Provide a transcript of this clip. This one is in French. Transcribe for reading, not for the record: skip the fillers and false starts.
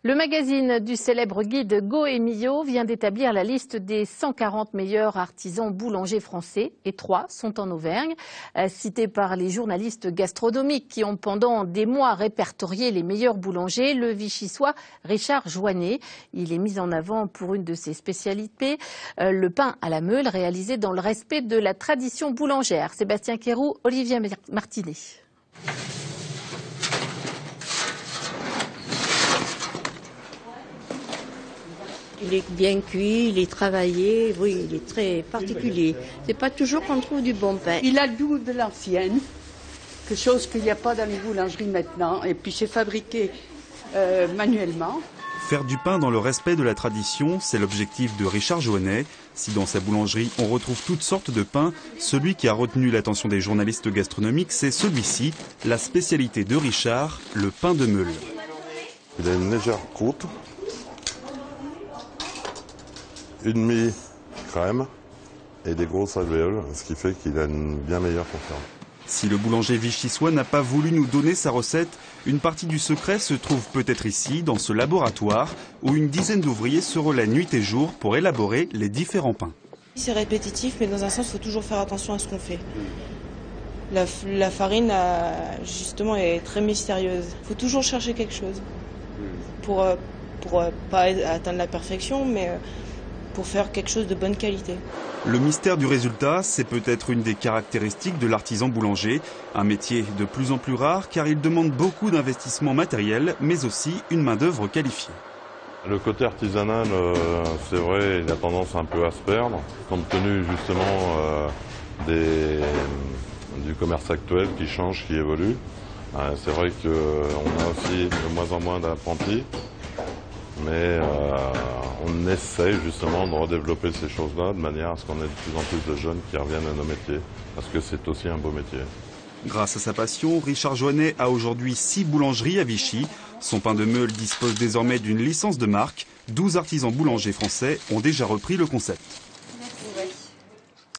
Le magazine du célèbre guide Goemio vient d'établir la liste des 140 meilleurs artisans boulangers français et 3 sont en Auvergne. Cités par les journalistes gastronomiques qui ont pendant des mois répertorié les meilleurs boulangers, le Vichysois Richard Joannet. Il est mis en avant pour une de ses spécialités, le pain à la meule réalisé dans le respect de la tradition boulangère. Sébastien Quéroux, Olivier Martinet. Il est bien cuit, il est travaillé, oui, il est très particulier. C'est pas toujours qu'on trouve du bon pain. Il a le goût de l'ancienne, quelque chose qu'il n'y a pas dans les boulangeries maintenant, et puis c'est fabriqué manuellement. Faire du pain dans le respect de la tradition, c'est l'objectif de Richard Joannet. Si dans sa boulangerie on retrouve toutes sortes de pains, celui qui a retenu l'attention des journalistes gastronomiques, c'est celui-ci, la spécialité de Richard, le pain de meule. Il a une légère croûte, une mi-crème et des grosses alvéoles, ce qui fait qu'il a une bien meilleure conserve. Si le boulanger vichysois n'a pas voulu nous donner sa recette, une partie du secret se trouve peut-être ici, dans ce laboratoire, où une dizaine d'ouvriers se relaient nuit et jour pour élaborer les différents pains. C'est répétitif, mais dans un sens, il faut toujours faire attention à ce qu'on fait. La farine, justement, est très mystérieuse. Il faut toujours chercher quelque chose pour pas atteindre la perfection, mais pour faire quelque chose de bonne qualité. Le mystère du résultat, c'est peut-être une des caractéristiques de l'artisan boulanger. Un métier de plus en plus rare car il demande beaucoup d'investissement matériel, mais aussi une main-d'œuvre qualifiée. Le côté artisanal, c'est vrai, il a tendance un peu à se perdre, compte tenu justement du commerce actuel qui change, qui évolue. C'est vrai qu'on a aussi de moins en moins d'apprentis, mais on essaye justement de redévelopper ces choses-là de manière à ce qu'on ait de plus en plus de jeunes qui reviennent à nos métiers, parce que c'est aussi un beau métier. Grâce à sa passion, Richard Joannet a aujourd'hui 6 boulangeries à Vichy. Son pain de meule dispose désormais d'une licence de marque. 12 artisans boulangers français ont déjà repris le concept.